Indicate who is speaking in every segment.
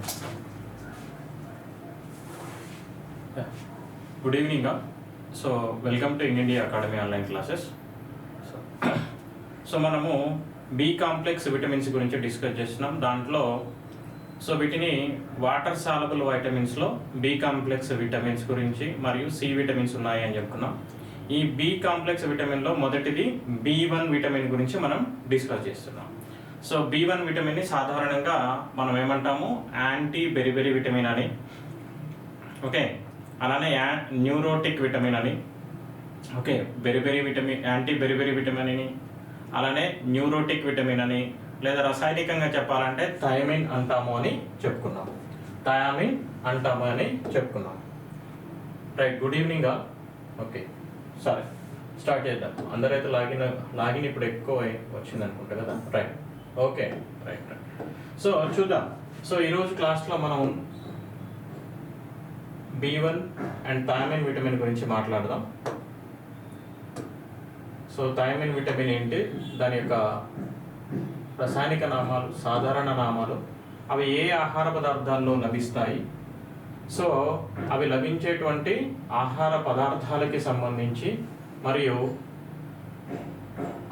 Speaker 1: Sorry. Yeah. Good evening. So welcome to India Academy online classes. So మనము B complex vitamins గురించి discuss చేస్తున్నాం. దాంట్లో so వీటిని water soluble వైటమిన్స్లో B complex vitamins గురించి మరియు సి విటమిన్స్ ఉన్నాయి అని చెప్పుకున్నాం. ఈ బి కాంప్లెక్స్ విటమిన్లో మొదటిది B1 విటమిన్ గురించి మనం డిస్కస్ చేస్తున్నాం. సో B1 విటమిన్ని సాధారణంగా మనం ఏమంటాము, యాంటీ బెరిబెరీ విటమిన్ అని, ఓకే, అలానే న్యూరోటిక్ విటమిన్ అని, okay, beriberi vitamin, anti beriberi vitamin అని, అలానే న్యూరోటిక్ విటమిన్ అని, లేదా రసాయనికంగా చెప్పాలంటే థయామిన్ అంటాము అని చెప్పుకున్నాం. థయామిన్ అంటాము అని చెప్పుకున్నాం. Right, good evening. ఓకే, సరే స్టార్ట్ చేద్దాం. అందరైతే లాగిన్ ఇప్పుడు ఎక్కువ వచ్చింది అనుకుంటా కదా. Right, okay, right. సో చూద్దాం. సో ఈరోజు క్లాస్లో మనం B1 అండ్ థయామిన్ విటమిన్ గురించి మాట్లాడదాం. సో థయామిన్ విటమిన్ ఏంటి, దాని యొక్క రసాయనిక నామాలు, సాధారణ నామాలు, అవి ఏ ఆహార పదార్థాల్లో లభిస్తాయి, సో అవి లభించేటువంటి ఆహార పదార్థాలకి సంబంధించి మరియు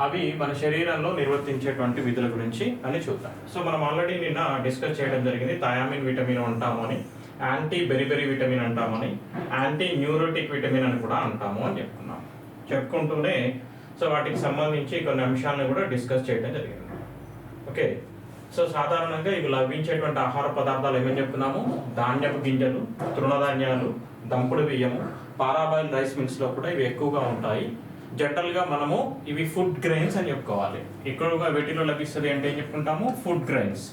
Speaker 1: అవి మన శరీరంలో నిర్వర్తించేటువంటి విధుల గురించి అని చూద్దాం. సో మనం ఆల్రెడీ నిన్న డిస్కస్ చేయడం జరిగింది. థయామిన్ విటమిన్ అంటాము అని, యాంటీ బెరిబెరీ విటమిన్ అంటామని, యాంటీ న్యూరోటిక్ విటమిన్ అని కూడా అంటాము అని చెప్పుకుంటూనే సో వాటికి సంబంధించి కొన్ని అంశాలను కూడా డిస్కస్ చేయడం జరిగింది. ఓకే, సో సాధారణంగా ఇవి లభించేటువంటి ఆహార పదార్థాలు ఏమని చెప్తున్నాము, ధాన్యపు గింజలు, తృణధాన్యాలు, దంపుడు బియ్యము, పారాబాయిల్ రైస్ మిల్స్లో కూడా ఇవి ఎక్కువగా ఉంటాయి. జనరల్గా మనము ఇవి ఫుడ్ గ్రెయిన్స్ అని చెప్పుకోవాలి. ఎక్కువగా వీటిలో లభిస్తుంది అంటే ఏం చెప్పుకుంటాము, ఫుడ్ గ్రెయిన్స్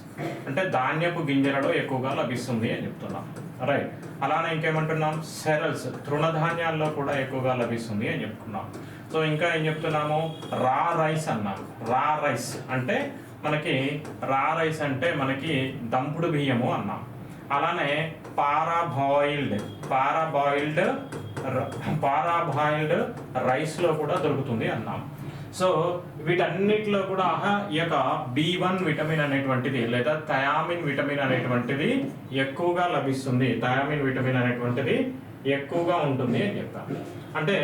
Speaker 1: అంటే ధాన్యపు గింజలలో ఎక్కువగా లభిస్తుంది అని చెప్తున్నాం. రైట్, అలానే ఇంకేమంటున్నాం, సెరల్స్, తృణధాన్యాల్లో కూడా ఎక్కువగా లభిస్తుంది అని చెప్పుకున్నాం. సో ఇంకా ఏం చెప్తున్నాము, రా రైస్ అన్నాం. రా రైస్ అంటే మనకి దంపుడు బియ్యము అన్నాం. అలానే పారాబాయిల్డ్ రైస్లో కూడా దొరుకుతుంది అన్నాం. సో వీటన్నిటిలో కూడా ఈ యొక్క B1 విటమిన్ అనేటువంటిది లేదా థయామిన్ విటమిన్ అనేటువంటిది ఎక్కువగా లభిస్తుంది. థయామిన్ విటమిన్ అనేటువంటిది ఎక్కువగా ఉంటుంది అని చెప్పాను. అంటే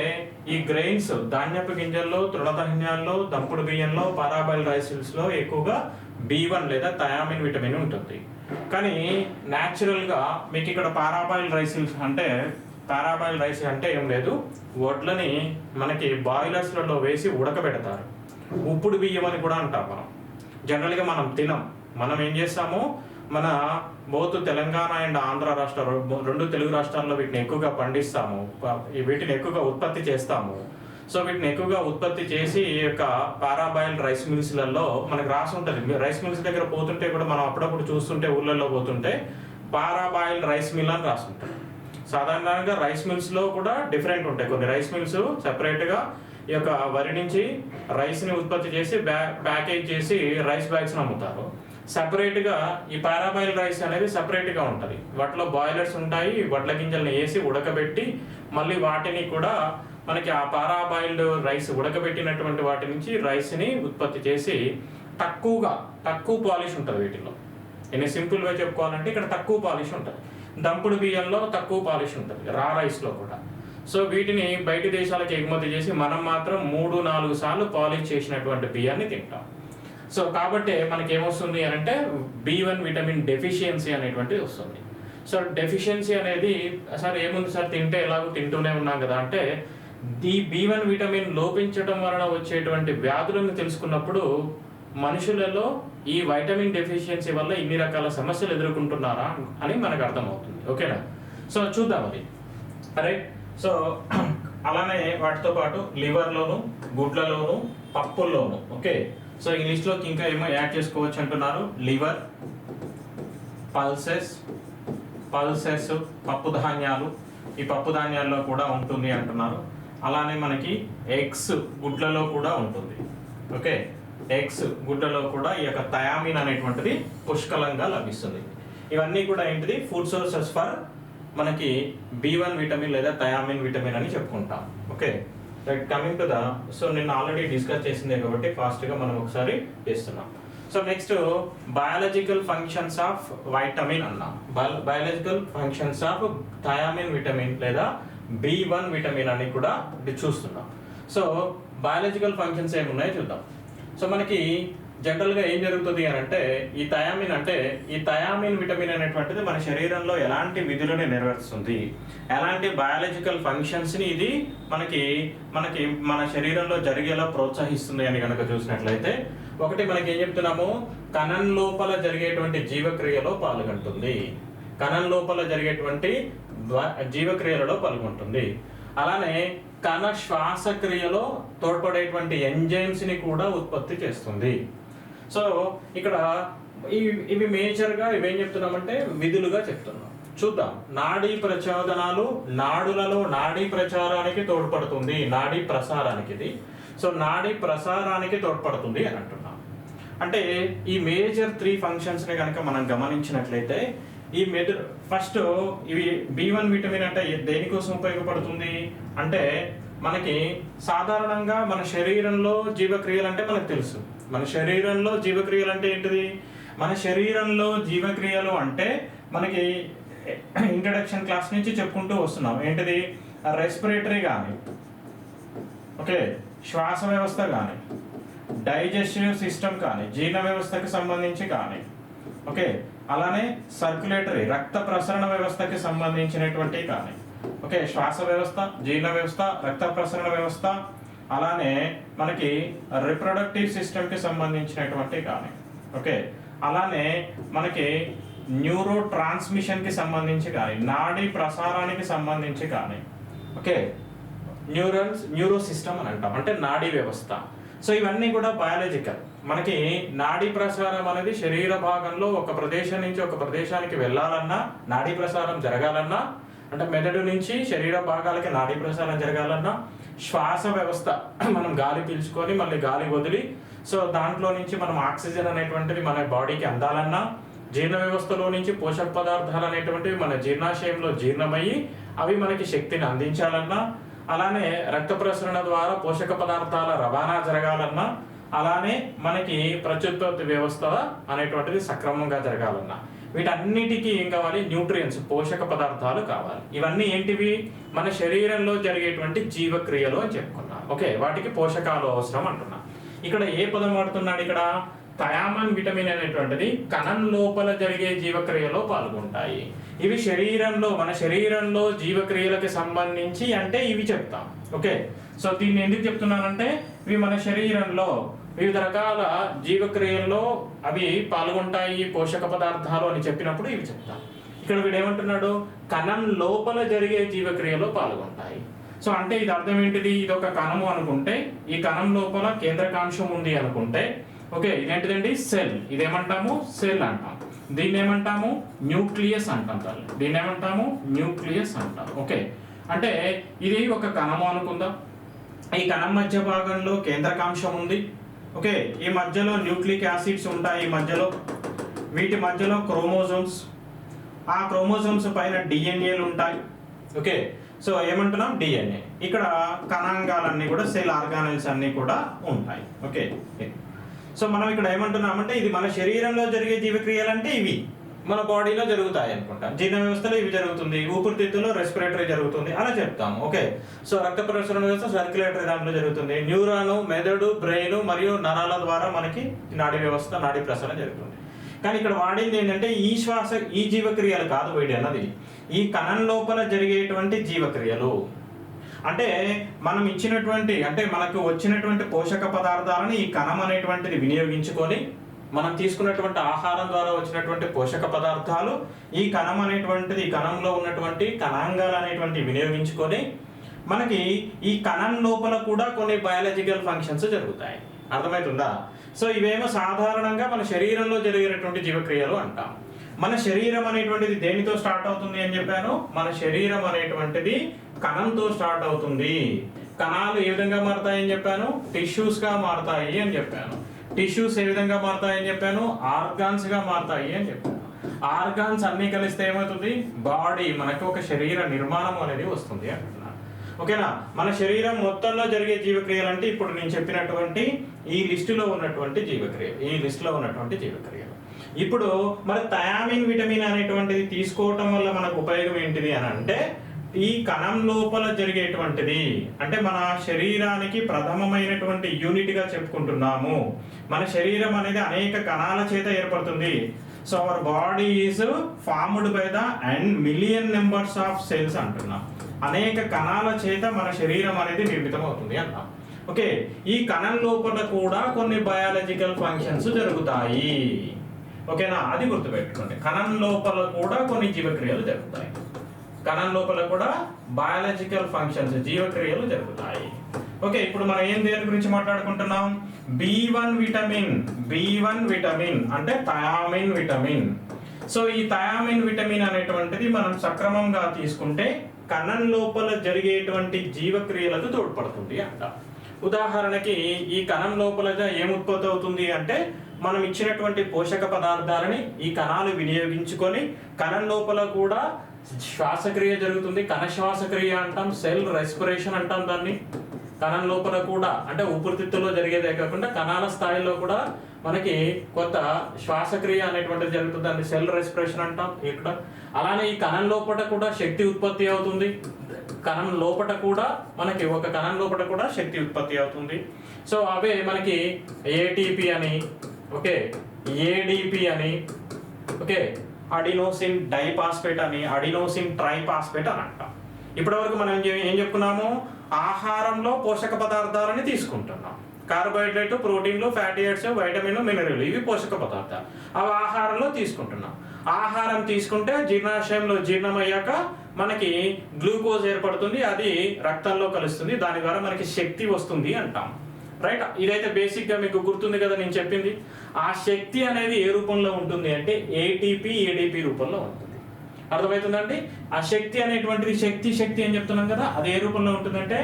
Speaker 1: ఈ గ్రెయిన్స్, ధాన్యపు గింజల్లో, తృణధాన్యాల్లో, దంపుడు బియ్యంలో, పారాబాయిల్ రైస్లో ఎక్కువగా B1 లేదా థయామిన్ విటమిన్ ఉంటుంది. కానీ న్యాచురల్గా మీకు ఇక్కడ పారాబాయిల్ రైస్ అంటే ఏం లేదు, వడ్లని మనకి బాయిలర్స్లలో వేసి ఉడకబెడతారు. ఉప్పుడు బియ్యం అని కూడా అంటాం. జనరల్గా మనం తినం. మనం ఏం చేస్తాము, మన బోత్ తెలంగాణ అండ్ ఆంధ్ర రెండు తెలుగు రాష్ట్రాల్లో వీటిని ఎక్కువగా పండిస్తాము, వీటిని ఎక్కువగా ఉత్పత్తి చేస్తాము. సో వీటిని ఎక్కువగా ఉత్పత్తి చేసి ఈ యొక్క పారాబాయిల్ రైస్ మిల్స్లలో మనకు రాసి ఉంటుంది. రైస్ మిల్స్ దగ్గర పోతుంటే కూడా మనం అప్పుడప్పుడు చూస్తుంటే, ఊళ్ళల్లో పోతుంటే పారాబాయిల్ రైస్ మిల్ అని రాస్తుంటాం. సాధారణంగా రైస్ మిల్స్లో కూడా డిఫరెంట్ ఉంటాయి. కొన్ని రైస్ మిల్స్ సెపరేట్గా ఈ యొక్క వరి నుంచి రైస్ని ఉత్పత్తి చేసి ప్యాకేజ్ చేసి రైస్ బ్యాగ్స్ని అమ్ముతారు. సపరేట్గా ఈ పారాబాయిల్ రైస్ అనేది సపరేట్గా ఉంటుంది. వాటిలో బాయిలర్స్ ఉంటాయి. వడ్ల గింజల్ని వేసి ఉడకబెట్టి మళ్ళీ వాటిని కూడా మనకి ఆ పారాబాయిల్డ్ రైస్ ఉడకబెట్టినటువంటి వాటి నుంచి రైస్ని ఉత్పత్తి చేసి తక్కువ పాలిష్ ఉంటుంది వీటిలో. నేను సింపుల్గా చెప్పుకోవాలంటే ఇక్కడ తక్కువ పాలిష్ ఉంటుంది. దంపుడు బియ్యంలో తక్కువ పాలిష్ ఉంటుంది, రా రైస్లో కూడా. సో వీటిని బయట దేశాలకు ఎగుమతి చేసి మనం మాత్రం 3-4 సార్లు పాలిష్ చేసినటువంటి బియ్యాన్ని తింటాం. సో కాబట్టి మనకి ఏమొస్తుంది అని అంటే B1 విటమిన్ డెఫిషియన్సీ అనేటువంటిది వస్తుంది. సో డెఫిషియన్సీ అనేది సార్ ఏముంది సార్, తింటే ఎలాగో తింటూనే ఉన్నాం కదా అంటే, ఈ B1 విటమిన్ లోపించడం వలన వచ్చేటువంటి వ్యాధులను తెలుసుకున్నప్పుడు మనుషులలో ఈ వైటమిన్ డెఫిషియన్సీ వల్ల ఇన్ని రకాల సమస్యలు ఎదుర్కొంటున్నారా అని మనకు అర్థమవుతుంది. ఓకేనా, సో చూద్దాం అది. రైట్, సో అలానే వాటితో పాటు లివర్లోను, గుడ్లలోను, పప్పుల్లోను. ఓకే, సో ఈ లిస్ట్లోకి ఇంకా ఏమో యాడ్ చేసుకోవచ్చు అంటున్నారు. లివర్, పల్సెస్, పప్పు ధాన్యాలు, ఈ పప్పు ధాన్యాల్లో కూడా ఉంటుంది అంటున్నారు. అలానే మనకి ఎగ్స్, గుడ్లలో కూడా ఉంటుంది. ఓకే, ఎగ్స్, గుడ్లలో కూడా ఈ యొక్క థయామిన్ అనేటువంటిది పుష్కలంగా లభిస్తుంది. ఇవన్నీ కూడా ఏంటిది, ఫుడ్ సోర్సెస్ ఫర్ మనకి B1 విటమిన్ లేదా థయామిన్ విటమిన్ అని చెప్పుకుంటాం. Okay, right, coming to the, so నేను ఆల్రెడీ డిస్కస్ చేసిందే కాబట్టి ఫాస్ట్గా మనం ఒకసారి చేస్తున్నాం. So next biological functions of vitamin అన్నాం. Biological functions of thiamine vitamin లేదా B1 విటమిన్ అని కూడా చూస్తున్నాం. సో బయాలజికల్ ఫంక్షన్స్ ఏమున్నాయో చూద్దాం. సో మనకి జనరల్గా ఏం జరుగుతుంది అని అంటే ఈ థయామిన్ విటమిన్ అనేటువంటిది మన శరీరంలో ఎలాంటి విధులను నెరవేరుస్తుంది, ఎలాంటి బయాలజికల్ ఫంక్షన్స్ని ఇది మనకి మన శరీరంలో జరిగేలా ప్రోత్సహిస్తుంది అని కనుక చూసినట్లయితే, ఒకటి మనకి ఏం చెప్తున్నాము, కణం లోపల జరిగేటువంటి జీవక్రియలో పాల్గొంటుంది. కణం లోపల జరిగేటువంటి జీవక్రియలలో పాల్గొంటుంది. అలానే కణ శ్వాసక్రియలో తోడ్పడేటువంటి ఎంజైమ్స్ని కూడా ఉత్పత్తి చేస్తుంది. సో ఇక్కడ ఇవి మేజర్గా ఇవేం చెప్తున్నామంటే విధులుగా చెప్తున్నాం. చూద్దాం. నాడీ ప్రచోదనాలు నాడులలో నాడీ ప్రచారానికి తోడ్పడుతుంది, నాడీ ప్రసారానికి ఇది. సో నాడీ ప్రసారానికి తోడ్పడుతుంది అని అంటున్నాం. అంటే ఈ మేజర్ 3 ఫంక్షన్స్ని కనుక మనం గమనించినట్లయితే ఈ ఫస్ట్ ఇవి B1 విటమిన్ అంటే దేనికోసం ఉపయోగపడుతుంది అంటే మనకి సాధారణంగా మన శరీరంలో జీవక్రియలు అంటే మనకు తెలుసు. మన శరీరంలో జీవక్రియలు అంటే ఏంటిది? మన శరీరంలో జీవక్రియలు అంటే మనకి ఇంట్రడక్షన్ క్లాస్ నుంచి చెప్పుకుంటూ వస్తున్నాం. ఏంటిది? రెస్పిరేటరీ కానీ, ఓకే, శ్వాస వ్యవస్థ కానీ, డైజెస్టివ్ సిస్టమ్ కానీ, జీర్ణ వ్యవస్థకి సంబంధించి కానీ, ఓకే, అలానే సర్క్యులేటరీ రక్త ప్రసరణ వ్యవస్థకి సంబంధించినటువంటి కానీ, ఓకే, శ్వాస వ్యవస్థ, జీర్ణ వ్యవస్థ, రక్త ప్రసరణ వ్యవస్థ, అలానే మనకి రిప్రొడక్టివ్ సిస్టమ్కి సంబంధించినటువంటి కానీ, ఓకే, అలానే మనకి న్యూరో ట్రాన్స్మిషన్కి సంబంధించి కానీ, నాడీ ప్రసారానికి సంబంధించి కానీ, ఓకే, న్యూరో సిస్టమ్ అని అంటాం, అంటే నాడీ వ్యవస్థ. సో ఇవన్నీ కూడా బయాలజికల్. మనకి నాడీ ప్రసారం అనేది శరీర భాగంలో ఒక ప్రదేశం నుంచి ఒక ప్రదేశానికి వెళ్ళాలన్నా, నాడీ ప్రసారం జరగాలన్నా, అంటే మెదడు నుంచి శరీర భాగాలకి నాడీ ప్రసారం జరగాలన్నా, శ్వాస వ్యవస్థ మనం గాలి పీల్చుకొని మళ్ళీ గాలి వదిలి సో దాంట్లో నుంచి మనం ఆక్సిజన్ అనేటువంటిది మన బాడీకి అందాలన్నా, జీర్ణ వ్యవస్థలో నుంచి పోషక పదార్థాలు అనేటువంటివి మన జీర్ణాశయంలో జీర్ణమయ్యి అవి మనకి శక్తిని అందించాలన్నా, అలానే రక్త ప్రసరణ ద్వారా పోషక పదార్థాల రవాణా జరగాలన్నా, అలానే మనకి ప్రత్యుత్పత్తి వ్యవస్థ అనేటువంటిది సక్రమంగా జరగాలన్నా, వీటన్నిటికీ ఏం కావాలి? న్యూట్రియంట్స్, పోషక పదార్థాలు కావాలి. ఇవన్నీ ఏంటివి? మన శరీరంలో జరిగేటువంటి జీవక్రియలు అని చెప్పుకున్నాం. ఓకే, వాటికి పోషకాలు అవసరం అంటున్నా. ఇక్కడ ఏ పదం వాడుతున్నాడు? ఇక్కడ థయామిన్ విటమిన్ అనేటువంటిది కణం లోపల జరిగే జీవక్రియలో పాల్గొంటాయి. ఇవి మన శరీరంలో జీవక్రియలకు సంబంధించి అంటే ఇవి చెప్తాం. ఓకే, సో దీన్ని ఎందుకు చెప్తున్నానంటే ఇవి మన శరీరంలో వివిధ రకాల జీవక్రియల్లో అవి పాల్గొంటాయి, పోషక పదార్థాలు అని చెప్పినప్పుడు ఇవి చెప్తాం. ఇక్కడ వీడు ఏమంటున్నాడు? కణం లోపల జరిగే జీవక్రియలో పాల్గొంటాయి. సో అంటే ఇది అర్థం ఏంటిది? ఇది ఒక కణము అనుకుంటే ఈ కణం లోపల కేంద్రకాంశం ఉంది అనుకుంటే, ఓకే, ఇదేంటిదండి? సెల్. ఇదేమంటాము? సెల్ అంటాం. దీన్ని ఏమంటాము? న్యూక్లియస్ అంటాం. దీన్ని ఏమంటాము? న్యూక్లియస్ అంటాం. ఓకే, అంటే ఇది ఒక కణము అనుకుందాం. ఈ కణం మధ్య భాగంలో కేంద్రకాంశం ఉంది. ఓకే, ఈ మధ్యలో న్యూక్లిక్ యాసిడ్స్ ఉంటాయి. ఈ మధ్యలో వీటి మధ్యలో క్రోమోజోమ్స్, ఆ క్రోమోజోమ్స్ పైన డిఎన్ఏలు ఉంటాయి. ఓకే, సో ఏమంటున్నాం? డిఎన్ఏ. ఇక్కడ కణాంగాలన్నీ కూడా సెల్ ఆర్గానెల్స్ అన్నీ కూడా ఉంటాయి. ఓకే, సో మనం ఇక్కడ ఏమంటున్నామంటే ఇది మన శరీరంలో జరిగే జీవక్రియలు అంటే ఇవి మన బాడీలో జరుగుతాయి అనుకుంటా. జీర్ణ వ్యవస్థలో ఇవి జరుగుతుంది, ఊపిరితిత్తులో రెస్పిరేటరీ జరుగుతుంది అలా చెప్తాము. ఓకే, సో రక్త ప్రసరణ వ్యవస్థ సర్క్యులేటరీ దాంట్లో జరుగుతుంది. న్యూరాను, మెదడు, బ్రెయిన్ మరియు నరాల ద్వారా మనకి నాడీ వ్యవస్థ, నాడీ ప్రసరణ జరుగుతుంది. కానీ ఇక్కడ వాడింది ఏంటంటే ఈ జీవక్రియలు కాదు వీడి అన్నది, ఈ కణం లోపల జరిగేటువంటి జీవక్రియలు. అంటే మనం ఇచ్చినటువంటి అంటే మనకు వచ్చినటువంటి పోషక పదార్థాలను ఈ కణం అనేటువంటిది వినియోగించుకొని, మనం తీసుకున్నటువంటి ఆహారం ద్వారా వచ్చినటువంటి పోషక పదార్థాలు ఈ కణం అనేటువంటిది, ఈ కణంలో ఉన్నటువంటి కణాంగాలు అనేటువంటి వినియోగించుకొని మనకి ఈ కణం లోపల కూడా కొన్ని బయాలజికల్ ఫంక్షన్స్ జరుగుతాయి. అర్థమవుతుందా? సో ఇవేమో సాధారణంగా మన శరీరంలో జరిగేటువంటి జీవక్రియలు అంటాం. మన శరీరం అనేటువంటిది దేనితో స్టార్ట్ అవుతుంది అని చెప్పాను? మన శరీరం అనేటువంటిది కణంతో స్టార్ట్ అవుతుంది. కణాలు ఏ విధంగా మారుతాయని చెప్పాను? టిష్యూస్ గా మారుతాయి అని చెప్పాను. టిష్యూస్ ఏ విధంగా మారుతాయి అని చెప్పాను? ఆర్గాన్స్ గా మారుతాయి అని చెప్పాను. ఆర్గాన్స్ అన్ని కలిస్తే ఏమవుతుంది? బాడీ, మనకి ఒక శరీర నిర్మాణం అనేది వస్తుంది అంటున్నాను. ఓకేనా. మన శరీరం మొత్తంలో జరిగే జీవక్రియలు అంటే ఇప్పుడు నేను చెప్పినటువంటి ఈ లిస్టులో ఉన్నటువంటి జీవక్రియలు. ఇప్పుడు మరి థయామిన్ విటమిన్ అనేటువంటిది తీసుకోవటం వల్ల మనకు ఉపయోగం ఏంటిది అని అంటే, ఈ కణం లోపల జరిగేటువంటిది అంటే మన శరీరానికి ప్రథమమైనటువంటి యూనిట్ గా చెప్పుకుంటున్నాము. మన శరీరం అనేది అనేక కణాల చేత ఏర్పడుతుంది. So our body is formed by the and million numbers of cells అంటున్నాం. అనేక కణాల చేత మన శరీరం అనేది నిర్మితం అవుతుంది అన్నాం. ఓకే, ఈ కణం లోపల కూడా కొన్ని బయాలజికల్ ఫంక్షన్స్ జరుగుతాయి. ఓకేనా, అది గుర్తుపెట్టుకోండి. కణం లోపల కూడా కొన్ని జీవక్రియలు జరుగుతాయి. కణం లోపల కూడా బయాలజికల్ ఫంక్షన్స్ జీవక్రియలు జరుగుతాయి. ఓకే, ఇప్పుడు మనం దేని గురించి మాట్లాడుకుంటున్నాం? B1 విటమిన్ అంటే థయామిన్ విటమిన్. సో ఈ థయామిన్ విటమిన్ అనేటువంటిది మనం సక్రమంగా తీసుకుంటే కణం లోపల జరిగేటువంటి జీవక్రియలకు తోడ్పడుతుంది అంట. ఉదాహరణకి ఈ కణం లోపల ఏం ఉత్పత్తి అవుతుంది అంటే, మనం ఇచ్చినటువంటి పోషక పదార్థాలని ఈ కణాలు వినియోగించుకొని కణం లోపల కూడా శ్వాసక్రియ జరుగుతుంది. కణ శ్వాసక్రియ అంటాం, సెల్ రెస్పిరేషన్ అంటాం దాన్ని. కణం లోపల కూడా అంటే ఊపిరితిత్తుల్లో జరిగేదే కాకుండా కణాల స్థాయిలో కూడా మనకి కొత్త శ్వాసక్రియ అనేటువంటిది జరుగుతుంది. దాన్ని సెల్ రెస్పిరేషన్ అంటాం ఇక్కడ. అలానే ఈ కణం లోపల కూడా శక్తి ఉత్పత్తి అవుతుంది. కణం లోపల కూడా మనకి ఒక కణం లోపల కూడా శక్తి ఉత్పత్తి అవుతుంది. సో అవే మనకి ఏటీపీ అని, ఓకే, ఏడిపి అని, ఓకే, అడినోసిన్ డైపాస్పేట్ అని, అడినోసిన్ ట్రైపాస్పేట్ అని అంటాం. ఇప్పటి వరకు మనం ఏం చెప్పుకున్నాము? ఆహారంలో పోషక పదార్థాలని తీసుకుంటున్నాం. కార్బోహైడ్రేట్, ప్రోటీన్లు, ఫ్యాటీ యాసిడ్స్, వైటమిన్, మినరల్, ఇవి పోషక పదార్థాలు. అవి ఆహారంలో తీసుకుంటున్నాం. ఆహారం తీసుకుంటే జీర్ణాశయంలో జీర్ణమయ్యాక మనకి గ్లూకోజ్ ఏర్పడుతుంది. అది రక్తంలో కలుస్తుంది. దాని ద్వారా మనకి శక్తి వస్తుంది అంటాం. రైట్, ఇదైతే బేసిక్ గా మీకు గుర్తుంది కదా నేను చెప్పింది. ఆ శక్తి అనేది ఏ రూపంలో ఉంటుంది అంటే ఏటీపీ, ఏడిపి రూపంలో ఉంటుంది. అర్థమవుతుందండి? ఆ శక్తి అనేటువంటిది శక్తి అని చెప్తున్నాం కదా, అది ఏ రూపంలో ఉంటుందంటే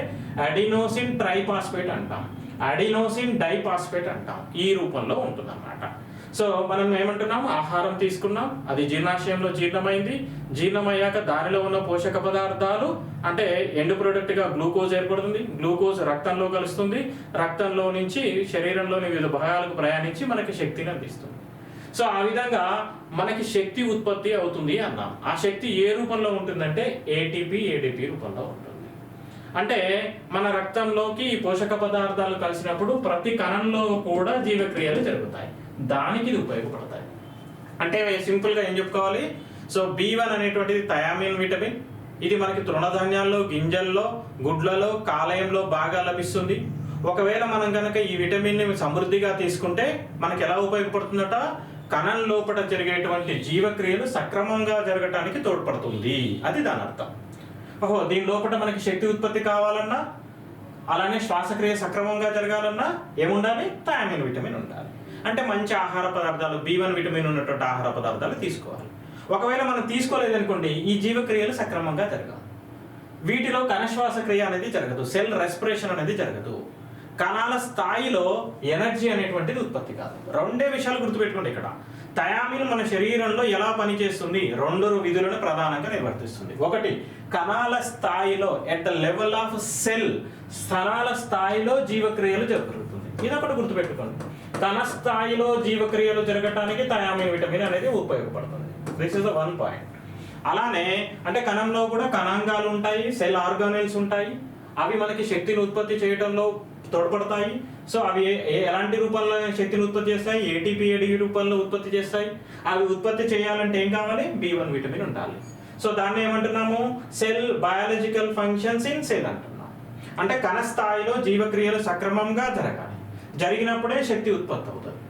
Speaker 1: అడినోసిన్ ట్రైపాస్పేట్ అంటాం, అడినోసిన్ డైపాస్పేట్ అంటాం. ఈ రూపంలో ఉంటుంది అన్నమాట. సో మనం ఏమంటున్నాం? ఆహారం తీసుకున్నాం, అది జీర్ణాశయంలో జీర్ణమైంది. జీర్ణమయ్యాక దానిలో ఉన్న పోషక పదార్థాలు అంటే ఎండ్ ప్రొడక్ట్ గా గ్లూకోజ్ ఏర్పడుతుంది. గ్లూకోజ్ రక్తంలో కలుస్తుంది. రక్తంలో నుంచి శరీరంలోని వివిధ భాగాలకు ప్రయాణించి మనకి శక్తిని అందిస్తుంది. సో ఆ విధంగా మనకి శక్తి ఉత్పత్తి అవుతుంది అన్నాం. ఆ శక్తి ఏ రూపంలో ఉంటుందంటే ఏటీపీ, ఏడిపి రూపంలో ఉంటుంది. అంటే మన రక్తంలోకి పోషక పదార్థాలు కలిసినప్పుడు ప్రతి కణంలో కూడా జీవక్రియలు జరుగుతాయి. దానికి ఇది ఉపయోగపడతాయి. అంటే సింపుల్ గా ఏం చెప్పుకోవాలి? సో B1 అనేటువంటిది థయామిన్ విటమిన్. ఇది మనకి తృణధాన్యాల్లో, గింజల్లో, గుడ్లలో, కాలేయంలో బాగా లభిస్తుంది. ఒకవేళ మనం కనుక ఈ విటమిన్ ని సమృద్ధిగా తీసుకుంటే మనకి ఎలా ఉపయోగపడుతుందట? కణం లోపల జరిగేటువంటి జీవక్రియలు సక్రమంగా జరగటానికి తోడ్పడుతుంది. అది దాని అర్థం. ఓహో, దీని లోపల మనకి శక్తి ఉత్పత్తి కావాలన్నా, అలానే శ్వాసక్రియ సక్రమంగా జరగాలన్నా ఏముండాలి? థయామిన్ విటమిన్ ఉండాలి. అంటే మంచి ఆహార పదార్థాలు, B1 విటమిన్ ఉన్నటువంటి ఆహార పదార్థాలు తీసుకోవాలి. ఒకవేళ మనం తీసుకోలేదనుకోండి, ఈ జీవక్రియలు సక్రమంగా జరగవు. వీటిలో కణ శ్వాసక్రియ అనేది జరగదు, సెల్ రెస్పిరేషన్ అనేది జరగదు, కణాల స్థాయిలో ఎనర్జీ అనేటువంటిది ఉత్పత్తి కాదు. రెండే విషయాలు గుర్తుపెట్టుకోండి ఇక్కడ. థయామిన్ మన శరీరంలో ఎలా పనిచేస్తుంది? 2 విధులను ప్రధానంగా నిర్వర్తిస్తుంది. ఒకటి, కణాల స్థాయిలో at the level of cell, స్థలాల స్థాయిలో జీవక్రియలు జరుగుతుంది. ఇదొకటి గుర్తుపెట్టుకోండి. కణ స్థాయిలో జీవక్రియలు జరగటానికి థయామిన్ విటమిన్ అనేది ఉపయోగపడుతుంది. This is the one point. అలానే అంటే కణంలో కూడా కణాంగాలు ఉంటాయి, సెల్ ఆర్గానెల్స్ ఉంటాయి. అవి మనకి శక్తిని ఉత్పత్తి చేయడంలో తోడ్పడతాయి. సో అవి ఎలాంటి రూపంలో శక్తిని ఉత్పత్తి చేస్తాయి? ఏటీపీ, ఏడిపి రూపంలో ఉత్పత్తి చేస్తాయి. అవి ఉత్పత్తి చేయాలంటే ఏం కావాలి? B1 విటమిన్ ఉండాలి. సో దాన్ని ఏమంటున్నాము? Cell biological functions in cell అంటున్నాం. అంటే కణ స్థాయిలో జీవక్రియలు సక్రమంగా జరగాలి. జరిగినప్పుడే శక్తి ఉత్పత్తి అవుతుంది.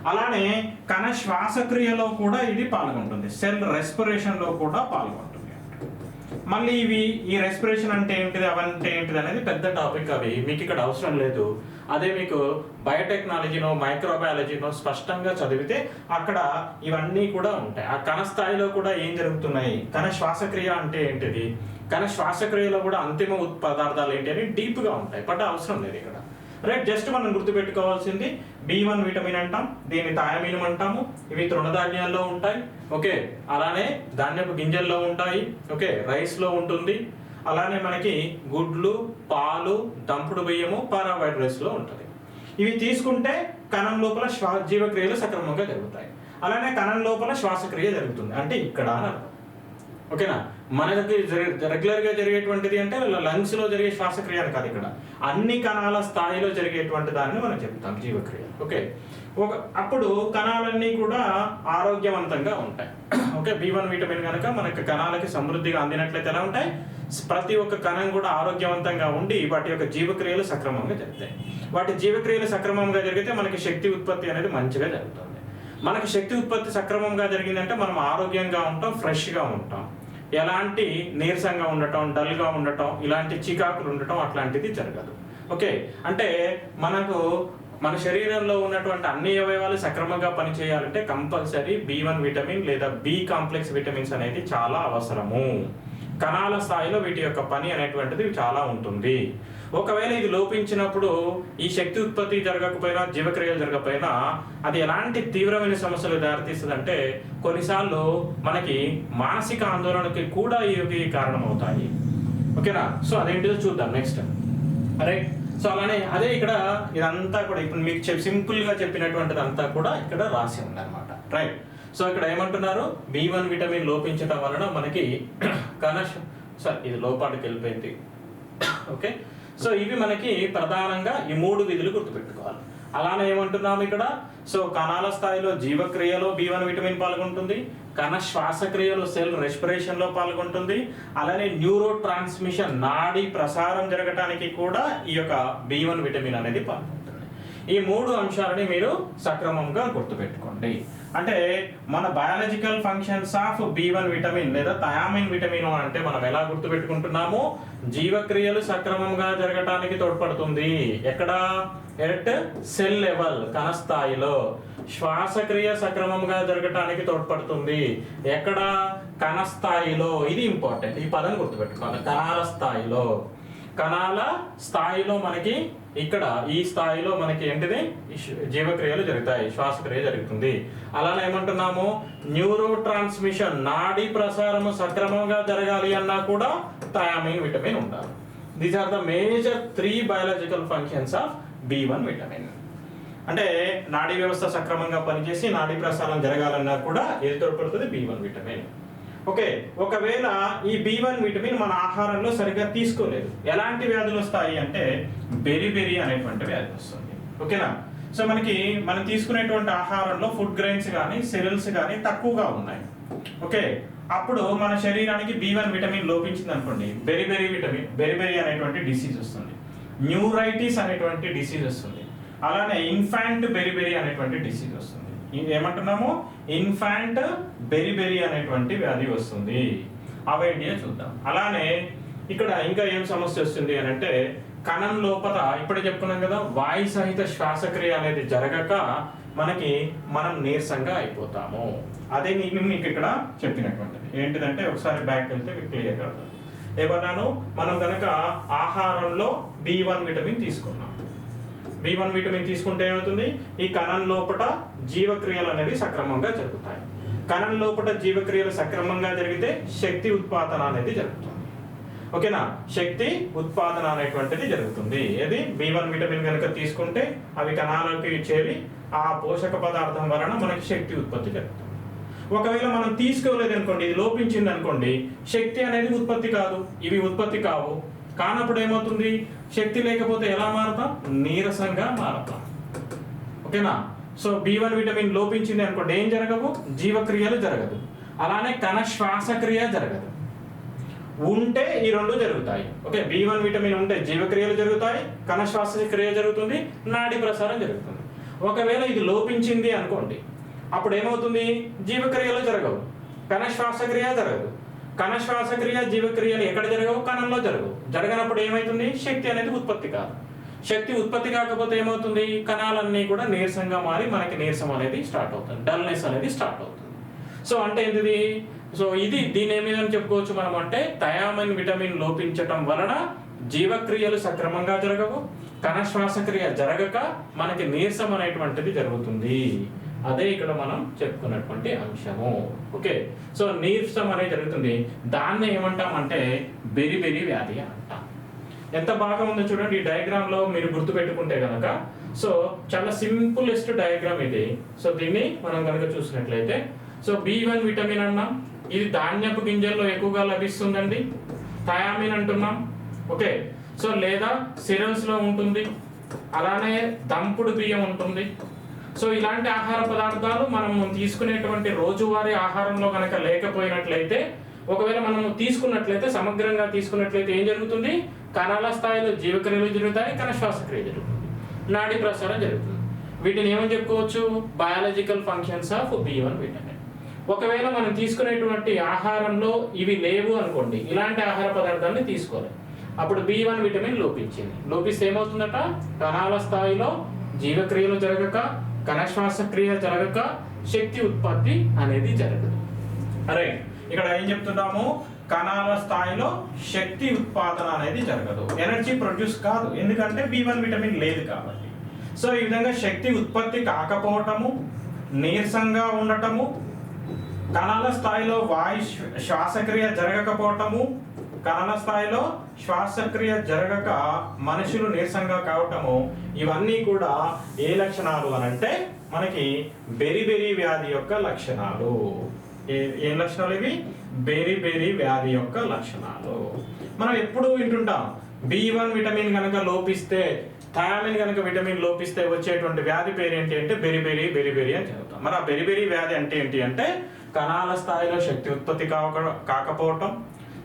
Speaker 1: అలానే కణ శ్వాసక్రియలో కూడా ఇది పాల్గొంటుంది. సెల్ రెస్పిరేషన్ లో కూడా పాల్గొంటుంది. మళ్ళీ ఈ రెస్పిరేషన్ అంటే ఏంటిది, అవంటే ఏంటిది అనేది పెద్ద టాపిక్. అవి మీకు ఇక్కడ అవసరం లేదు. అదే మీకు బయోటెక్నాలజీనో, మైక్రోబయాలజీనో స్పష్టంగా చదివితే అక్కడ ఇవన్నీ కూడా ఉంటాయి. ఆ కణ స్థాయిలో కూడా ఏం జరుగుతున్నాయి, కణ శ్వాసక్రియ అంటే ఏంటిది, కణ శ్వాసక్రియలో కూడా అంతిమ పదార్థాలు ఏంటి అని డీప్ గా ఉంటాయి. బట్ అవసరం లేదు ఇక్కడ. రైట్, జస్ట్ మనం గుర్తుపెట్టుకోవాల్సింది B1 విటమిన్ అంటాం, దీన్ని థయామిన్ అంటాము. ఇవి తృణధాన్యాల్లో ఉంటాయి. ఓకే, అలానే ధాన్యపు గింజల్లో ఉంటాయి. ఓకే, రైస్ లో ఉంటుంది. అలానే మనకి గుడ్లు, పాలు, దంపుడు బియ్యము కార్బోహైడ్రేట్స్లో ఉంటుంది. ఇవి తీసుకుంటే కణం లోపల జీవక్రియలు సక్రమంగా జరుగుతాయి. అలానే కణం లోపల శ్వాసక్రియ జరుగుతుంది, అంటే ఇక్కడ అని అర్థం. ఓకేనా? మన దగ్గర రెగ్యులర్గా జరిగేటువంటిది అంటే లంగ్స్లో జరిగే శ్వాసక్రియ అని కాదు, ఇక్కడ అన్ని కణాల స్థాయిలో జరిగేటువంటి దాన్ని మనం చెప్తాం జీవక్రియ. ఓకే, అప్పుడు కణాలన్నీ కూడా ఆరోగ్యవంతంగా ఉంటాయి. ఓకే, B1 విటమిన్ కనుక మనకి కణాలకి సమృద్ధిగా అందినట్లయితే ఎలా ఉంటాయి, ప్రతి ఒక్క కణం కూడా ఆరోగ్యవంతంగా ఉండి వాటి యొక్క జీవక్రియలు సక్రమంగా జరుగుతాయి. వాటి జీవక్రియలు సక్రమంగా జరిగితే మనకి శక్తి ఉత్పత్తి అనేది మంచిగా జరుగుతుంది. మనకి శక్తి ఉత్పత్తి సక్రమంగా జరిగిందంటే మనం ఆరోగ్యంగా ఉంటాం, ఫ్రెష్గా ఉంటాం. ఎలాంటి నీరసంగా ఉండటం, డల్గా ఉండటం, ఇలాంటి చికాకులు ఉండటం అట్లాంటిది జరగదు. ఓకే, అంటే మన శరీరంలో ఉన్నటువంటి అన్ని అవయవాలు సక్రమంగా పనిచేయాలంటే కంపల్సరీ B1 విటమిన్ లేదా B కాంప్లెక్స్ విటమిన్స్ అనేది చాలా అవసరము. కణాల స్థాయిలో వీటి యొక్క పని అనేటువంటిది చాలా ఉంటుంది. ఒకవేళ ఇది లోపించినప్పుడు ఈ శక్తి ఉత్పత్తి జరగకపోయినా, జీవక్రియలు జరగకపోయినా అది ఎలాంటి తీవ్రమైన సమస్యలు దారితీస్తుంది అంటే కొన్నిసార్లు మనకి మానసిక ఆందోళనకి కూడా ఇవి కారణమవుతాయి. ఓకేనా? సో అదేంటిదో చూద్దాం నెక్స్ట్. రైట్, సో అలానే అదే ఇక్కడ ఇదంతా కూడా ఇప్పుడు మీకు సింపుల్గా చెప్పినటువంటిది అంతా కూడా ఇక్కడ రాసి ఉంది అనమాట. రైట్, సో ఇక్కడ ఏమంటున్నారు, B1 విటమిన్ లోపించడం వలన మనకి ఇది లోపానికి వెళ్ళిపోయింది. ఓకే, సో ఇవి మనకి ప్రధానంగా ఈ 3 విధులు గుర్తుపెట్టుకోవాలి. అలానే ఏమంటున్నాము ఇక్కడ, సో కణాల స్థాయిలో జీవక్రియలో B1 విటమిన్ పాల్గొంటుంది, కణ శ్వాసక్రియలో సెల్ రెస్పిరేషన్ లో పాల్గొంటుంది, అలానే న్యూరో ట్రాన్స్మిషన్ నాడీ ప్రసారం జరగటానికి కూడా ఈ యొక్క B1 విటమిన్ అనేది పాల్గొంటుంది. ఈ 3 అంశాలని మీరు సక్రమంగా గుర్తుపెట్టుకోండి. అంటే మన biological functions of B1 vitamin లేదా థయామిన్ విటమిన్ అంటే మనం ఎలా గుర్తుపెట్టుకుంటున్నాము, జీవక్రియలు సక్రమంగా జరగటానికి తోడ్పడుతుంది. ఎక్కడ? ఎట్ సెల్ లెవెల్, కణ స్థాయిలో. శ్వాసక్రియ సక్రమంగా జరగటానికి తోడ్పడుతుంది. ఎక్కడ? కణ స్థాయిలో. ఇది ఇంపార్టెంట్, ఈ పదం గుర్తుపెట్టుకోవాలి. కణాల స్థాయిలో. కణాల స్థాయిలో మనకి ఇక్కడ ఈ స్థాయిలో మనకి ఏంటిది జీవక్రియలు జరుగుతాయి, శ్వాసక్రియ జరుగుతుంది. అలానే ఏమంటున్నాము, న్యూరో ట్రాన్స్మిషన్ నాడీ ప్రసారము సక్రమంగా జరగాలి అన్నా కూడా థయామిన్ విటమిన్ ఉండాలి. These are the major 3 biological functions of B1 vitamin. అంటే నాడీ వ్యవస్థ సక్రమంగా పనిచేసి నాడీ ప్రసారం జరగాలన్నా కూడా ఏది తోడ్పడుతుంది? B1 vitamin. ఓకే, ఒకవేళ ఈ B1 విటమిన్ మన ఆహారంలో సరిగ్గా తీసుకోలేదు, ఎలాంటి వ్యాధులు వస్తాయి అంటే బెరిబెరి అనేటువంటి వ్యాధి వస్తుంది. ఓకేనా? సో మనం తీసుకునేటువంటి ఆహారంలో ఫుడ్ గ్రెయిన్స్ కానీ సెరల్స్ కానీ తక్కువగా ఉన్నాయి. ఓకే, అప్పుడు మన శరీరానికి B1 విటమిన్ లోపించింది అనుకోండి, బెరిబెరి అనేటువంటి డిసీజ్ వస్తుంది, న్యూరైటిస్ అనేటువంటి డిసీజ్ వస్తుంది, అలానే ఇన్ఫాంట్ బెరిబెరి అనేటువంటి డిసీజ్ వస్తుంది. ఏమంటున్నాము, ఇన్ఫాంట్ బెరిబెరి అనేటువంటి వ్యాధి వస్తుంది. అవేంటియో చూద్దాం. అలానే ఇక్కడ ఇంకా ఏం సమస్య వస్తుంది అని అంటే కణం లోపల ఇప్పుడే చెప్పుకున్నాం కదా, వాయు సహిత శ్వాసక్రియ అనేది జరగక మనం నీరసంగా అయిపోతాము. అదే నేను మీకు ఇక్కడ చెప్పినటువంటిది ఏంటిదంటే, ఒకసారి బ్యాక్ వెళ్తే క్లియర్ అవుతుంది. ఏమన్నాను, మనం కనుక ఆహారంలో B1 విటమిన్ తీసుకున్నాం. B1 విటమిన్ తీసుకుంటే ఏమవుతుంది, ఈ కణం లోపల జీవక్రియలు అనేది సక్రమంగా జరుగుతాయి. కణం లోపల జీవక్రియలు సక్రమంగా జరిగితే శక్తి ఉత్పాదన అనేది జరుగుతుంది. ఓకేనా? శక్తి ఉత్పాదన అనేటువంటిది జరుగుతుంది. ఏది B1 విటమిన్ కనుక తీసుకుంటే అవి కణాలకి చేరి ఆ పోషక పదార్థం వలన మనకి శక్తి ఉత్పత్తి జరుగుతుంది. ఒకవేళ మనం తీసుకోలేదు అనుకోండి, ఇది లోపించింది అనుకోండి, శక్తి అనేది ఉత్పత్తి కాదు, ఇవి ఉత్పత్తి కావు. కానప్పుడు ఏమవుతుంది, శక్తి లేకపోతే ఎలా మారుతాం? నీరసంగా మారుతాం. ఓకేనా? సో B1 విటమిన్ లోపించింది అనుకోండి, ఏం జరగవు? జీవక్రియలు జరగదు, అలానే కణ శ్వాసక్రియ జరగదు. ఉంటే ఈ 2 జరుగుతాయి. ఓకే, B1 విటమిన్ ఉంటే జీవక్రియలు జరుగుతాయి, కణ శ్వాసక్రియ జరుగుతుంది, నాడీ ప్రసారం జరుగుతుంది. ఒకవేళ ఇది లోపించింది అనుకోండి, అప్పుడు ఏమవుతుంది? జీవక్రియలు జరగవు, కణ శ్వాసక్రియ జరగదు. కణ శ్వాసక్రియ జీవక్రియలు ఎక్కడ జరగవు? కణంలో జరగవు. జరగనప్పుడు ఏమవుతుంది? శక్తి అనేది ఉత్పత్తి కాదు. శక్తి ఉత్పత్తి కాకపోతే ఏమవుతుంది? కణాలన్నీ కూడా నీరసంగా మారి మనకి నీరసం అనేది స్టార్ట్ అవుతుంది, డల్నెస్ అనేది స్టార్ట్ అవుతుంది. సో అంటే ఏంటిది? సో దీని ఏమేదని చెప్పుకోవచ్చు మనం అంటే, థయామిన్ విటమిన్ లోపించటం వలన జీవక్రియలు సక్రమంగా జరగవు, కణ శ్వాసక్రియ జరగక మనకి నీరసం అనేటువంటిది జరుగుతుంది. అదే ఇక్కడ మనం చెప్పుకున్నటువంటి అంశము. ఓకే, సో నీరసం అనేది జరుగుతుంది. దాన్ని ఏమంటామంటే బెరిబెరి వ్యాధి అంటాం. ఎంత బాగా ఉందో చూడండి ఈ డయాగ్రామ్ లో మీరు గుర్తుపెట్టుకుంటే కనుక. సో చాలా సింపులెస్ట్ డయాగ్రామ్ ఇది. సో దీన్ని మనం కనుక చూసినట్లయితే, సో B1 విటమిన్ అన్నాం, ఇది ధాన్యపు గింజల్లో ఎక్కువగా లభిస్తుందండి, థయామిన్ అంటున్నాం. ఓకే, సో లేదా సిరల్స్ లో ఉంటుంది, అలానే దంపుడు బియ్యం ఉంటుంది. సో ఇలాంటి ఆహార పదార్థాలు మనం తీసుకునేటువంటి రోజువారీ ఆహారంలో కనుక లేకపోయినట్లయితే, ఒకవేళ మనం తీసుకున్నట్లయితే, సమగ్రంగా తీసుకున్నట్లయితే ఏం జరుగుతుంది? కణాల స్థాయిలో జీవక్రియలు జరుగుతాయి, కణ శ్వాసక్రియ జరుగుతుంది, నాడీ ప్రసారం జరుగుతుంది. వీటిని ఏమని చెప్పుకోవచ్చు? Biological functions of B1 vitamin. ఒకవేళ మనం తీసుకునేటువంటి ఆహారంలో ఇవి లేవు అనుకోండి, ఇలాంటి ఆహార పదార్థాన్ని తీసుకోలేదు, అప్పుడు B1 విటమిన్ లోపించింది. లోపిస్తే ఏమవుతుందట? కణాల స్థాయిలో జీవక్రియలు జరగక, కణ శ్వాసక్రియ జరగక, శక్తి ఉత్పత్తి అనేది జరగదు. రైట్, ఇక్కడ ఏం చెప్తున్నాము? కణాల స్థాయిలో శక్తి ఉత్పాదన అనేది జరగదు, ఎనర్జీ ప్రొడ్యూస్ కాదు, ఎందుకంటే B1 విటమిన్ లేదు కాబట్టి. సో ఈ విధంగా శక్తి ఉత్పత్తి కాకపోవటము, నీరసంగా ఉండటము, కణాల స్థాయిలో శ్వాసక్రియ జరగకపోవటము, కణాల స్థాయిలో శ్వాసక్రియ జరగక మనుషులు నీరసంగా కావటము, ఇవన్నీ కూడా ఏ లక్షణాలు అనంటే మనకి బెరిబెరి వ్యాధి యొక్క లక్షణాలు. ఏం లక్షణాలు ఇవి? బెరిబెరి వ్యాధి యొక్క లక్షణాలు. మనం ఎప్పుడు వింటుంటాం, B1 విటమిన్ కనుక లోపిస్తే, థయామిన్ కనుక విటమిన్ లోపిస్తే వచ్చేటువంటి వ్యాధి పేరు ఏంటి అంటే బెరిబెరి అని చెప్తాం. మరి ఆ బెరిబెరి వ్యాధి అంటే ఏంటి అంటే కణాల స్థాయిలో శక్తి ఉత్పత్తి కాకపోవటం,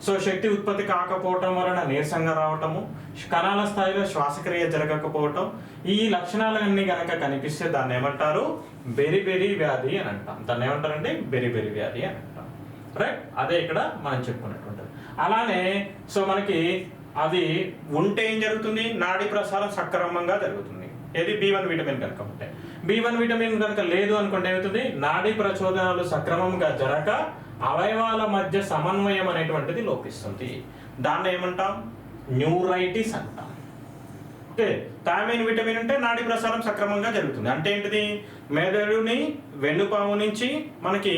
Speaker 1: సో శక్తి ఉత్పత్తి కాకపోవటం వలన నీరసంగా రావటము, కణాల స్థాయిలో శ్వాసక్రియ జరగకపోవటం, ఈ లక్షణాలన్నీ కనుక కనిపిస్తే దాన్ని ఏమంటారు? బెరిబెరి వ్యాధి అని అంటాం. దాన్ని ఏమంటారంటే బెరిబెరి వ్యాధి అని అంటాం. రైట్, అదే ఇక్కడ మనం చెప్పుకున్నటువంటిది. అలానే సో మనకి అది ఉంటే ఏం జరుగుతుంది? నాడీ ప్రసారం సక్రమంగా జరుగుతుంది. ఏది? B1 విటమిన్ కనుక ఉంటే. B1 విటమిన్ కనుక లేదు అనుకుంటే ఏమవుతుంది? నాడీ ప్రచోదనాలు సక్రమంగా జరగక అవయవాల మధ్య సమన్వయం అనేటువంటిది లోపిస్తుంది. దాన్ని ఏమంటాం? న్యూరైటిస్ అంటాం. ఓకే, థయామిన్ విటమిన్ ఉంటే నాడీ ప్రసారం సక్రమంగా జరుగుతుంది. అంటే ఏంటిది? మెదడుని వెన్నుపాము నుంచి మనకి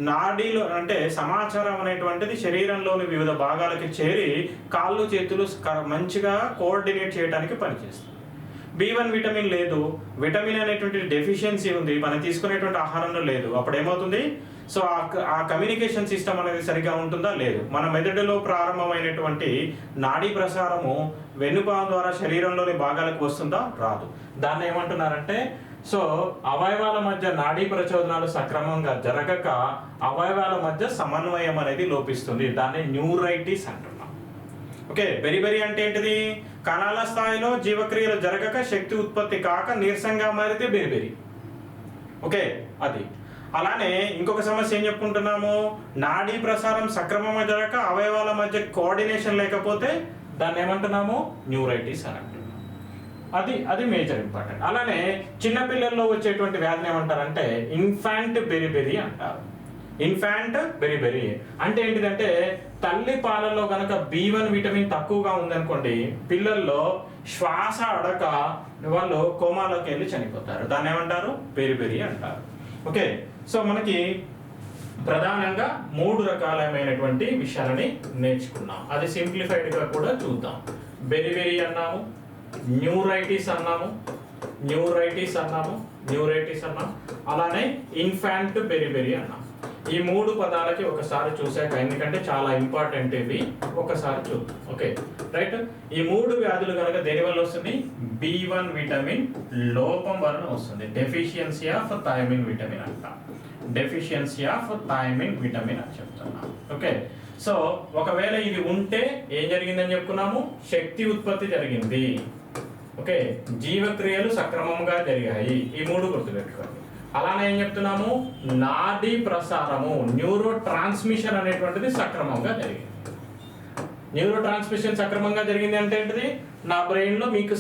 Speaker 1: నాడీలు అంటే సమాచారం అనేటువంటిది శరీరంలోని వివిధ భాగాలకి చేరి కాళ్ళు చేతులు మంచిగా కోఆర్డినేట్ చేయడానికి పనిచేస్తుంది. B1 విటమిన్ లేదు, విటమిన్ అనేటువంటి డెఫిషియన్సీ ఉంది, మనం తీసుకునేటువంటి ఆహారంలో లేదు, అప్పుడు ఏమవుతుంది? సో ఆ కమ్యూనికేషన్ సిస్టమ్ అనేది సరిగా ఉంటుందా? లేదు. మన మెదడులో ప్రారంభమైనటువంటి నాడీ ప్రసారము వెన్నుపాము ద్వారా శరీరంలోని భాగాలకు వస్తుందా? రాదు. దాన్ని ఏమంటున్నారంటే, సో అవయవాల మధ్య నాడీ ప్రచోదనాలు సక్రమంగా జరగక అవయవాల మధ్య సమన్వయం అనేది లోపిస్తుంది. దాన్ని న్యూరైటిస్ అంటున్నాం. ఓకే, బెరిబెరి అంటే ఏంటిది? కణాల స్థాయిలో జీవక్రియలు జరగక శక్తి ఉత్పత్తి కాక నీరసంగా మారితే బెరిబెరి. ఓకే, అది. అలానే ఇంకొక సమస్య ఏం చెప్పుకుంటున్నాము? నాడీ ప్రసారం సక్రమంగా జరగక అవయవాల మధ్య కోఆర్డినేషన్ లేకపోతే దాన్ని ఏమంటున్నాము? న్యూరైటిస్ అని అంటున్నాము. అది మేజర్ ఇంపార్టెంట్. అలానే చిన్నపిల్లల్లో వచ్చేటువంటి వ్యాధిని ఏమంటారంటే ఇన్ఫాంట్ బెరిబెరి అంటారు. ఇన్ఫాంట్ బెరిబెరి అంటే ఏంటిదంటే, తల్లి పాలలో కనుక B1 విటమిన్ తక్కువగా ఉందనుకోండి, పిల్లల్లో శ్వాస అడక వాళ్ళు కోమాలోకి వెళ్ళి చనిపోతారు. దాన్ని ఏమంటారు? బెరిబెరి అంటారు. ఓకే, సో మనకి ప్రధానంగా 3 రకాలైనటువంటి విషయాలని నేర్చుకున్నాం. అది సింప్లిఫైడ్ గా కూడా చూద్దాం. బెరిబెరి అన్నాము, న్యూరైటిస్ అన్నాము, అలానే ఇన్ఫాంట్ బెరిబెరి అన్నాము. ఈ 3 పదాలకి ఒకసారి చూసాక, ఎందుకంటే చాలా ఇంపార్టెంట్ ఇవి, ఒకసారి చూద్దాం. Okay, right. ఈ 3 వ్యాధులు కనుక దేని వల్ల వస్తుంది? B1 విటమిన్ లోపం వలన వస్తుంది. డెఫిషియన్సీ ఆఫ్ థయామిన్ విటమిన్ అంట. డెఫిషియన్సీ ఆఫ్ థయామిన్ విటమిన్ అని చెప్తున్నాం. ఓకే, సో ఒకవేళ ఇది ఉంటే ఏం జరిగిందని చెప్పుకున్నాము? శక్తి ఉత్పత్తి జరిగింది. ఓకే, జీవక్రియలు సక్రమంగా జరిగాయి. ఈ 3 గుర్తుపెట్టుకోండి. అలానే ఏం చెప్తున్నాము? నాడీ ప్రసారము, న్యూరో ట్రాన్స్మిషన్ అనేటువంటిది సక్రమంగా జరిగింది. న్యూరో ట్రాన్స్మిషన్ సక్రమంగా జరిగింది అంటే ఏంటిది? నా బ్రెయిన్ లో మీకు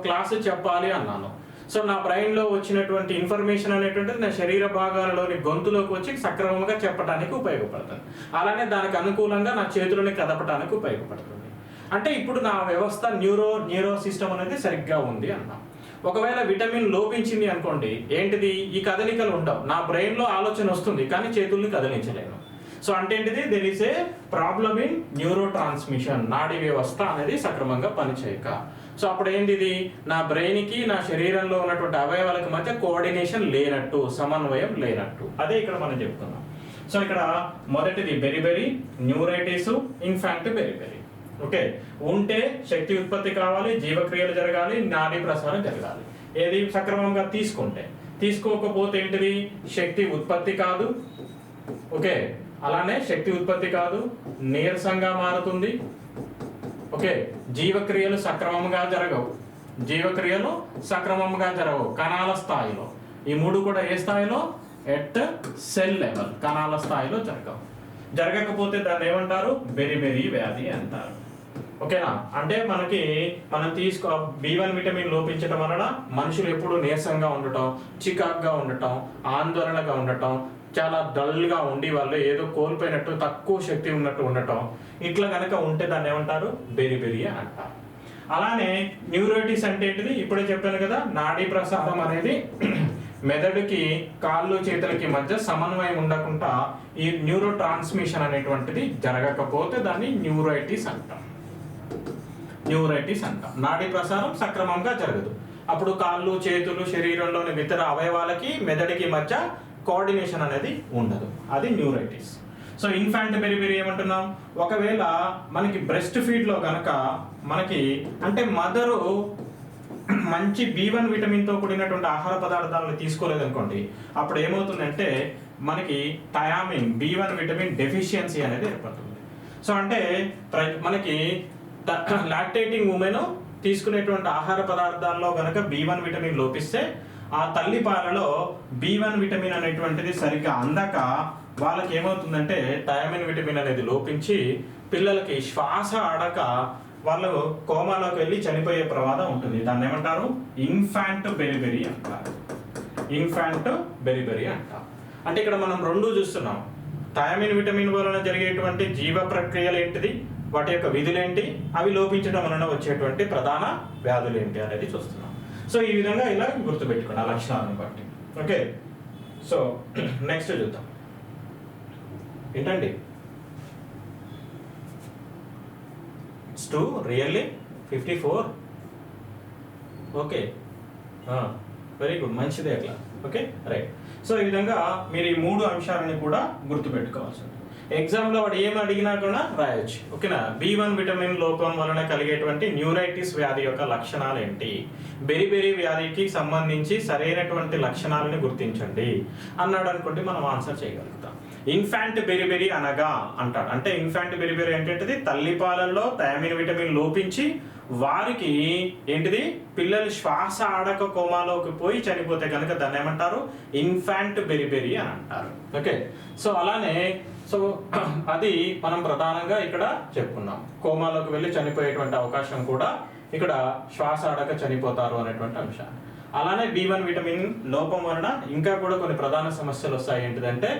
Speaker 1: క్లాసు చెప్పాలి అన్నాను, సో నా బ్రెయిన్ లో వచ్చినటువంటి ఇన్ఫర్మేషన్ అనేటువంటిది నా శరీర భాగాలలోని గొంతులోకి వచ్చి సక్రమంగా చెప్పడానికి ఉపయోగపడుతుంది. అలానే దానికి అనుకూలంగా నా చేతులని కదపడానికి ఉపయోగపడుతుంది. అంటే ఇప్పుడు నా వ్యవస్థ న్యూరో సిస్టమ్ అనేది సరిగ్గా ఉంది అన్నాం. ఒకవేళ విటమిన్ లోపించింది అనుకోండి, ఏంటిది, ఈ కదలికలు ఉండవు, నా బ్రెయిన్లో ఆలోచన వస్తుంది కానీ చేతుల్ని కదిలించలేను. సో అంటే ఏంటిది, there is a problem in neuro transmission, నాడీ వ్యవస్థ అనేది సక్రమంగా పనిచేయక. సో అప్పుడు ఏంటిది, నా బ్రెయిన్కి నా శరీరంలో ఉన్నటువంటి అవయవాలకు మధ్య కోఆర్డినేషన్ లేనట్టు, సమన్వయం లేనట్టు. అదే ఇక్కడ మనం చెప్తున్నాం. సో ఇక్కడ మొదటిది beriberi, neuritis, infant beriberi. Okay, ఉంటే శక్తి ఉత్పత్తి కావాలి, జీవక్రియలు జరగాలి, నాడీ ప్రసారం జరగాలి. ఏది సక్రమంగా తీసుకుంటే. తీసుకోకపోతే ఏంటిది, శక్తి ఉత్పత్తి కాదు. ఓకే, అలానే శక్తి ఉత్పత్తి కాదు, నీరసంగా మారుతుంది. ఓకే, జీవక్రియలు సక్రమంగా జరగవు, జీవక్రియలు సక్రమంగా జరగవు కణాల స్థాయిలో. ఈ మూడు కూడా ఏ స్థాయిలో, ఎట్ సెల్ లెవెల్, కణాల స్థాయిలో జరగవు. జరగకపోతే దాన్ని ఏమంటారు, బెరిబెరీ వ్యాధి అంటారు. ఓకేనా, అంటే మనం B1 విటమిన్ లోపించడం వలన మనుషులు ఎప్పుడు నీరసంగా ఉండటం, చికాక్గా ఉండటం, ఆందోళనగా ఉండటం, చాలా డల్గా ఉండి వాళ్ళు ఏదో కోల్పోయినట్టు, తక్కువ శక్తి ఉన్నట్టు ఉండటం, ఇట్లా కనుక ఉంటే దాన్ని ఏమంటారు, బెరిబెరీ అంటారు. అలానే న్యూరైటిస్ అంటే ఏంటిది, ఇప్పుడే చెప్పాను కదా, నాడీ ప్రసారం అనేది మెదడుకి కాళ్ళు చేతులకి మధ్య సమన్వయం ఉండకుండా ఈ న్యూరో ట్రాన్స్మిషన్ అనేటువంటిది జరగకపోతే దాన్ని న్యూరైటిస్ అంటాం. న్యూరైటిస్ అంటాం. నాడీ ప్రసారం సక్రమంగా జరగదు, అప్పుడు కాళ్ళు చేతులు శరీరంలోని ఇతర అవయవాలకి మెదడుకి మధ్య కోఆర్డినేషన్ అనేది ఉండదు, అది న్యూరైటిస్. సో ఇన్ఫాంట్ బెరిబెరీ ఏమంటున్నాం, ఒకవేళ మనకి బ్రెస్ట్ ఫీడ్లో కనుక మనకి అంటే మదరు మంచి B1 విటమిన్తో కూడినటువంటి ఆహార పదార్థాలను తీసుకోలేదనుకోండి, అప్పుడు ఏమవుతుందంటే మనకి థయామిన్, B1 విటమిన్ డెఫిషియన్సీ అనేది ఏర్పడుతుంది. సో అంటే మనకి లాక్టేటింగ్ ఉమెన్ తీసుకునేటువంటి ఆహార పదార్థాల్లో కనుక B1 విటమిన్ లోపిస్తే ఆ తల్లి పాలలో B1 విటమిన్ అనేటువంటిది సరిగ్గా అందక వాళ్ళకి ఏమవుతుందంటే థయామిన్ విటమిన్ అనేది లోపించి పిల్లలకి శ్వాస ఆడక వాళ్ళు కోమాలోకి వెళ్ళి చనిపోయే ప్రమాదం ఉంటుంది. దాన్ని ఏమంటారు, ఇన్ఫాంట్ బెరిబెరీ అంటారు. ఇన్ఫాంట్ బెరిబెరీ అంటారు. అంటే ఇక్కడ మనం రెండు చూస్తున్నాం, థయామిన్ విటమిన్ వలన జరిగేటువంటి జీవ ప్రక్రియలు ఏంటిది, వాటి యొక్క విధులేంటి, అవి లోపించడం వలన వచ్చేటువంటి ప్రధాన వ్యాధులు ఏంటి అనేది చూస్తున్నాం. సో ఈ విధంగా ఇలా గుర్తుపెట్టుకోండి ఆ లక్షణాలను బట్టి. ఓకే, సో నెక్స్ట్ చూద్దాం. ఏంటండి, it's 2 really 54. Okay, very good, మంచిదే అట్లా. Okay, right. సో ఈ విధంగా మీరు ఈ 3 అంశాలని కూడా గుర్తుపెట్టుకోవాల్సి ఉంటుంది. ఎగ్జామ్లో వాడు ఏం అడిగినా కూడా రాయొచ్చు. ఓకేనా, B1 విటమిన్ లోపం వలన కలిగేటువంటి న్యూరైటిస్ వ్యాధి యొక్క లక్షణాలు ఏంటి, బెరిబెరీ వ్యాధికి సంబంధించి సరైనటువంటి లక్షణాలను గుర్తించండి అన్నాడు అనుకోండి, మనం ఆన్సర్ చేయగలుగుతాం. ఇన్ఫాంట్ బెరిబెరీ అనగా అంటాడు, అంటే ఇన్ఫాంట్ బెరిబెరీ ఏంటంటే తల్లిపాలల్లో థయామిన్ విటమిన్ లోపించి వారికి ఏంటిది, పిల్లలు శ్వాస ఆడక కోమాలోకి పోయి చనిపోతే కనుక దాన్ని ఏమంటారు, ఇన్ఫాంట్ బెరిబెరీ అని అంటారు. ఓకే, సో అలానే సో అది మనం ప్రధానంగా ఇక్కడ చెప్పుకున్నాం. కోమాలోకి వెళ్ళి చనిపోయేటువంటి అవకాశం కూడా ఇక్కడ శ్వాస ఆడక చనిపోతారు అనేటువంటి అంశాన్ని. అలానే B1 విటమిన్ లోపం వలన ఇంకా కూడా కొన్ని ప్రధాన సమస్యలు వస్తాయి. ఏంటిదంటే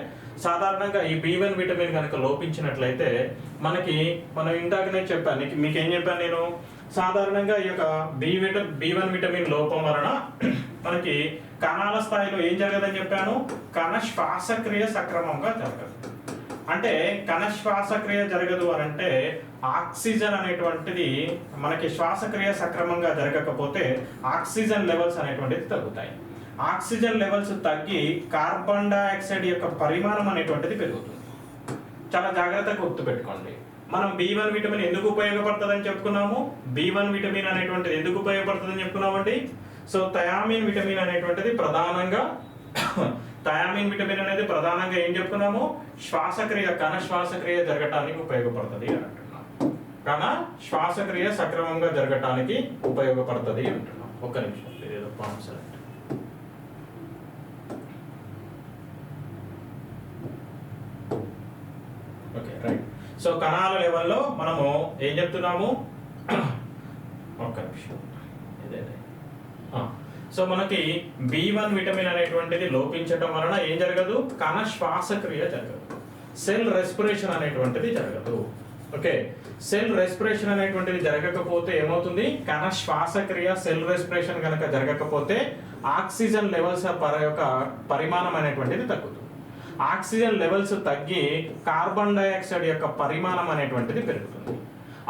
Speaker 1: సాధారణంగా ఈ B1 విటమిన్ కనుక లోపించినట్లయితే మనం ఇందాకనే చెప్పాను, మీకేం చెప్పాను నేను, సాధారణంగా ఈ యొక్క B1 విటమిన్ లోపం వలన మనకి కణాల స్థాయిలో ఏం జరగదని చెప్పాను, కణ శ్వాసక్రియ సక్రమంగా జరగదు. అంటే కణ శ్వాసక్రియ జరగదు అని అంటే ఆక్సిజన్ అనేటువంటిది మనకి శ్వాసక్రియ సక్రమంగా జరగకపోతే ఆక్సిజన్ లెవెల్స్ అనేటువంటిది తగ్గుతాయి. ఆక్సిజన్ లెవెల్స్ తగ్గి కార్బన్ డైఆక్సైడ్ యొక్క పరిమాణం అనేటువంటిది పెరుగుతుంది. చాలా జాగ్రత్తగా గుర్తుపెట్టుకోండి. మనం B1 విటమిన్ ఎందుకు ఉపయోగపడుతుందని చెప్పుకున్నాము, B1 విటమిన్ అనేటువంటిది ఎందుకు ఉపయోగపడుతుందని చెప్పుకున్నామండి. సో థయామిన్ విటమిన్ అనేది ప్రధానంగా ఏం చెప్పుకున్నాము, కణ శ్వాసక్రియ జరగటానికి ఉపయోగపడుతుంది అంటున్నాం. కణ శ్వాసక్రియ సక్రమంగా జరగటానికి ఉపయోగపడుతుంది అంటున్నాం. ఒక్క నిమిషం, ఏదో ఆన్సర్. Okay, right. సో కణాల లెవెల్లో మనము ఏం చెప్తున్నాము, ఒక్క నిమిషం, సో మనకి B1 విటమిన్ అనేటువంటిది లోపించడం వలన ఏం జరగదు, కణ శ్వాసక్రియ జరగదు, సెల్ రెస్పిరేషన్ అనేటువంటిది జరగదు. ఓకే, సెల్ రెస్పిరేషన్ అనేటువంటిది జరగకపోతే ఏమవుతుంది? కణ శ్వాసక్రియ సెల్ రెస్పిరేషన్ కనుక జరగకపోతే ఆక్సిజన్ లెవెల్స్ యొక్క పరిమాణం అనేటువంటిది తగ్గుతుంది. ఆక్సిజన్ లెవెల్స్ తగ్గి కార్బన్ డైఆక్సైడ్ యొక్క పరిమాణం అనేటువంటిది పెరుగుతుంది.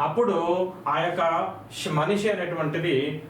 Speaker 1: అప్పుడు ఆ యొక్క మనిషి అనేటువంటిది